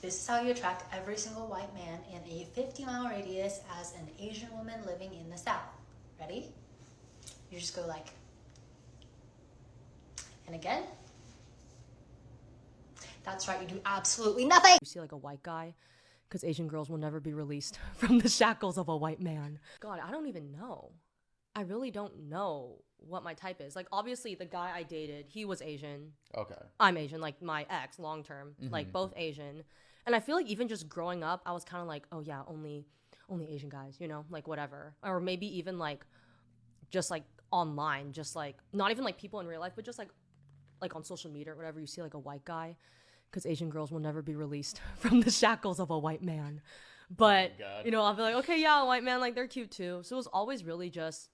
This is how you attract every single white man in a 50-mile radius as an Asian woman living in the South. Ready? You just go like, and again. That's right, you do absolutely nothing. You see like a white guy, because Asian girls will never be released from the shackles of a white man. God, I don't even know. I really don't know what my type is. Like, obviously, the guy I dated, he was Asian. Okay. I'm Asian, like my ex, long term, like both Asian. And I feel like even just growing up, I was kind of like, oh yeah, only Asian guys, you know, like whatever. Or maybe even like, just like online, just like, not even like people in real life, but just like on social media or whatever, you see like a white guy, because Asian girls will never be released from the shackles of a white man. But, you know, I'll be like, okay, yeah, a white man, like they're cute too. So it was always really just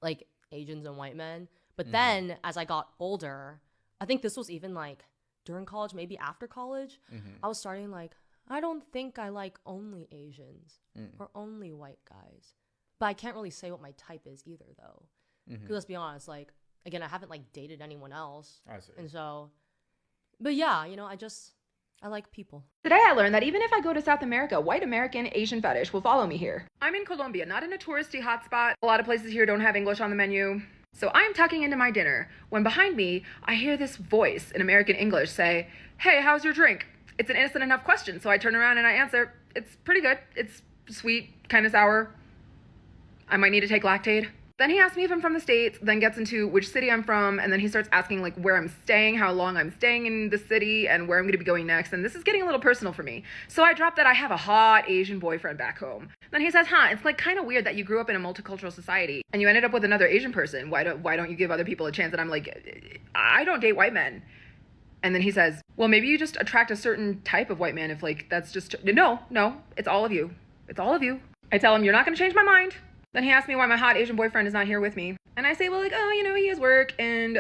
like Asians and white men. But then as I got older, I think this was even like during college, maybe after college, I was starting like, I don't think I like only Asians or only white guys. But I can't really say what my type is either, though. Because let's be honest, like, again, I haven't like dated anyone else. I see. And so, but yeah, you know, I like people. Today I learned that even if I go to South America, white American Asian fetish will follow me here. I'm in Colombia, not in a touristy hotspot. A lot of places here don't have English on the menu. So I'm tucking into my dinner when behind me, I hear this voice in American English say, "Hey, how's your drink?" It's an innocent enough question, so I turn around and I answer, "It's pretty good. It's sweet, kind of sour. I might need to take Lactaid." Then he asks me if I'm from the States, then gets into which city I'm from, and then he starts asking like where I'm staying, how long I'm staying in the city, and where I'm gonna be going next, and this is getting a little personal for me. So I drop that I have a hot Asian boyfriend back home. Then he says, it's like kind of weird that you grew up in a multicultural society, and you ended up with another Asian person. Why don't you give other people a chance? And I'm like, I don't date white men. And then he says, well, maybe you just attract a certain type of white man if like, that's just, no, it's all of you. It's all of you. I tell him, you're not gonna change my mind. Then he asked me why my hot Asian boyfriend is not here with me. And I say, well, like, oh, you know, he has work and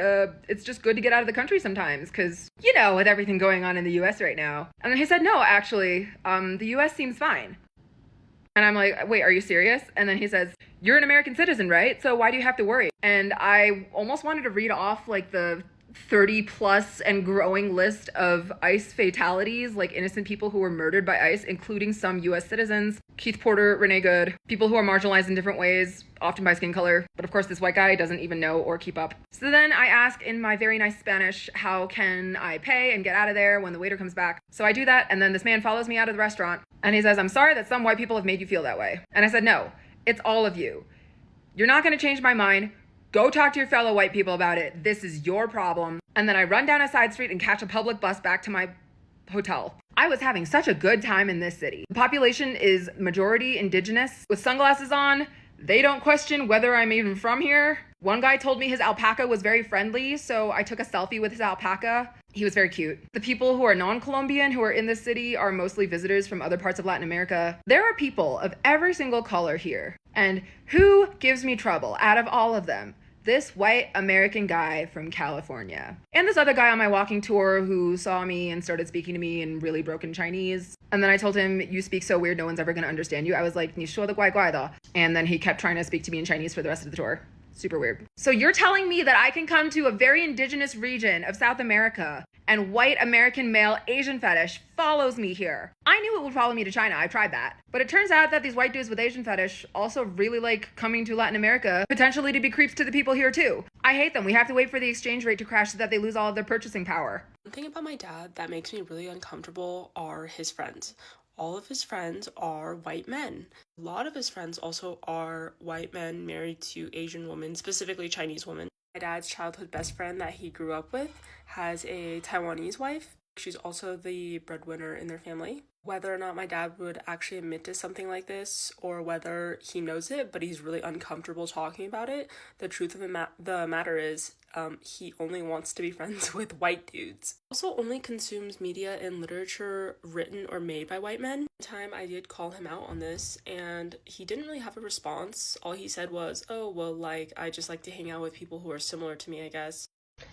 it's just good to get out of the country sometimes because, you know, with everything going on in the U.S. right now. And then he said, no, actually, the U.S. seems fine. And I'm like, wait, are you serious? And then he says, you're an American citizen, right? So why do you have to worry? And I almost wanted to read off like the 30 plus and growing list of ICE fatalities, like innocent people who were murdered by ICE, including some US citizens, Keith Porter, Renee Good, people who are marginalized in different ways, often by skin color. But of course, this white guy doesn't even know or keep up. So then I ask in my very nice Spanish, how can I pay and get out of there when the waiter comes back? So I do that, and then this man follows me out of the restaurant, and he says, I'm sorry that some white people have made you feel that way. And I said, no, it's all of you. You're not gonna change my mind. Go talk to your fellow white people about it. This is your problem. And then I run down a side street and catch a public bus back to my hotel. I was having such a good time in this city. The population is majority indigenous. With sunglasses on, they don't question whether I'm even from here. One guy told me his alpaca was very friendly, so I took a selfie with his alpaca. He was very cute. The people who are non-Colombian who are in this city are mostly visitors from other parts of Latin America. There are people of every single color here. And who gives me trouble out of all of them? This white American guy from California. And this other guy on my walking tour who saw me and started speaking to me in really broken Chinese. And then I told him, you speak so weird, no one's ever gonna understand you. I was like, 你说的怪怪的. And then he kept trying to speak to me in Chinese for the rest of the tour. Super weird. So you're telling me that I can come to a very indigenous region of South America and white American male Asian fetish follows me here. I knew it would follow me to China. I tried that. But it turns out that these white dudes with Asian fetish also really like coming to Latin America, potentially to be creeps to the people here too. I hate them. We have to wait for the exchange rate to crash so that they lose all of their purchasing power. One thing about my dad that makes me really uncomfortable are his friends. All of his friends are white men. A lot of his friends also are white men married to Asian women, specifically Chinese women. My dad's childhood best friend that he grew up with has a Taiwanese wife. She's also the breadwinner in their family. Whether or not my dad would actually admit to something like this or whether he knows it, but he's really uncomfortable talking about it, the truth of the matter is he only wants to be friends with white dudes. Also only consumes media and literature written or made by white men. One time I did call him out on this and he didn't really have a response. All he said was, oh, well, like, I just like to hang out with people who are similar to me, I guess.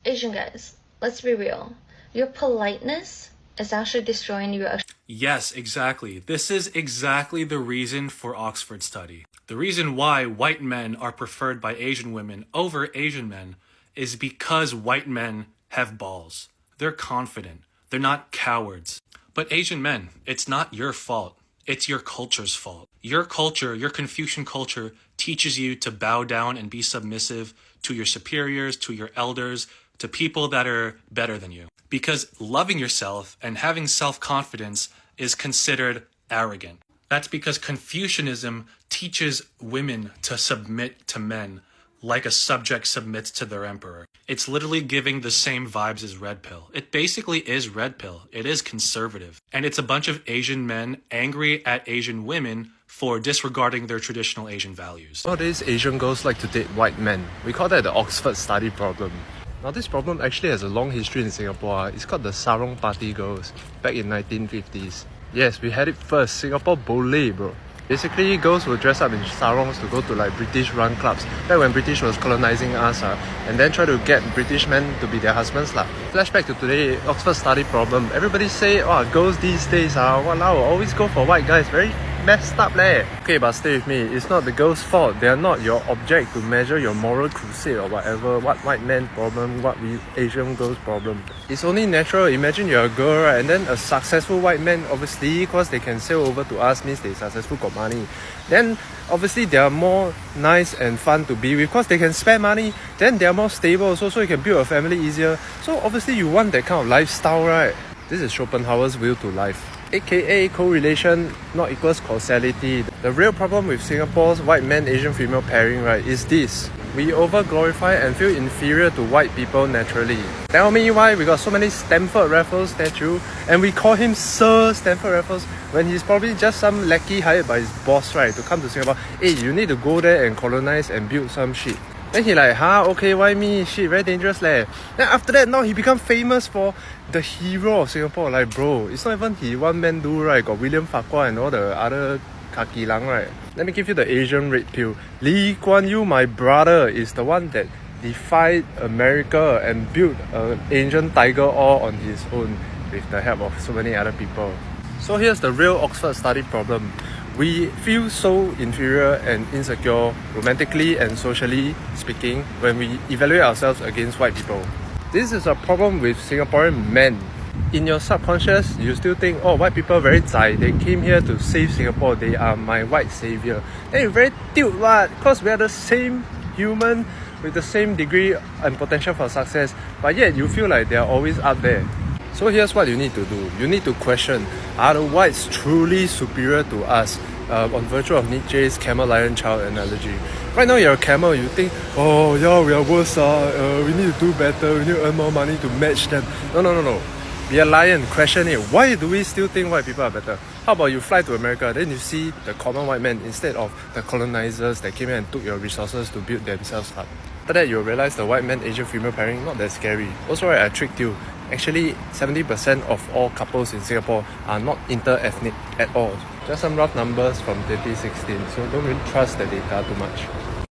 Asian guys, let's be real. Your politeness is actually destroying your... Yes, exactly. This is exactly the reason for Oxford study. The reason why white men are preferred by Asian women over Asian men is because white men have balls. They're confident. They're not cowards. But Asian men, it's not your fault. It's your culture's fault. Your culture, your Confucian culture, teaches you to bow down and be submissive to your superiors, to your elders, to people that are better than you. Because loving yourself and having self-confidence is considered arrogant. That's because Confucianism teaches women to submit to men like a subject submits to their emperor. It's literally giving the same vibes as Red Pill. It basically is Red Pill. It is conservative. And it's a bunch of Asian men angry at Asian women for disregarding their traditional Asian values. Nowadays, Asian girls like to date white men. We call that the Oxford study problem. Now, this problem actually has a long history in Singapore. It's called the Sarong Party girls back in 1950s. Yes, we had it first. Singapore Boleh, bro. Basically, girls will dress up in sarongs to go to like British-run clubs back when British was colonizing us, and then try to get British men to be their husbands. Flashback to today, Oxford study problem. Everybody say, oh, girls these days walao, always go for white guys. Very messed up leh. Okay, but stay with me. It's not the girls' fault. They are not your object to measure your moral crusade or whatever. What white man problem, what we Asian girls problem. It's only natural. Imagine you're a girl, right? And then a successful white man, obviously, because they can sail over to us, means they're successful, got money. Then obviously they are more nice and fun to be with because they can spend money. Then they are more stable also, so you can build a family easier. So obviously you want that kind of lifestyle, right? This is Schopenhauer's will to life, aka correlation not equals causality. The real problem with Singapore's white man Asian female pairing, right, is this: we over glorify and feel inferior to white people naturally. Tell me why we got so many Stamford Raffles statue and we call him Sir Stamford Raffles when he's probably just some lackey hired by his boss, right, to come to Singapore. Hey, you need to go there and colonize and build some shit. Then he like, okay, why me? Shit, very dangerous leh. Then after that, now he become famous for the hero of Singapore. Like, bro, it's not even he one man do, right? Got William Farquhar and all the other kaki lang, right? Let me give you the Asian red pill. Lee Kuan Yew, my brother, is the one that defied America and built an Asian tiger all on his own with the help of so many other people. So here's the real Oxford study problem. We feel so inferior and insecure, romantically and socially speaking, when we evaluate ourselves against white people. This is a problem with Singaporean men. In your subconscious, you still think, oh, white people are very zai, they came here to save Singapore, they are my white savior. Then you're very tilt, what? Because we are the same human with the same degree and potential for success, but yet you feel like they are always up there. So here's what you need to do. You need to question, are the whites truly superior to us on virtue of Nietzsche's camel lion child analogy? Right now you're a camel, you think, oh yeah, we are worse, we need to do better, we need to earn more money to match them. No. Be a lion, question it. Why do we still think white people are better? How about you fly to America, then you see the common white man instead of the colonizers that came here and took your resources to build themselves up. After that, you'll realize the white man Asian female pairing not that scary. Also, right, I tricked you. Actually, 70% of all couples in Singapore are not inter-ethnic at all. Just some rough numbers from 2016, so don't really trust the data too much.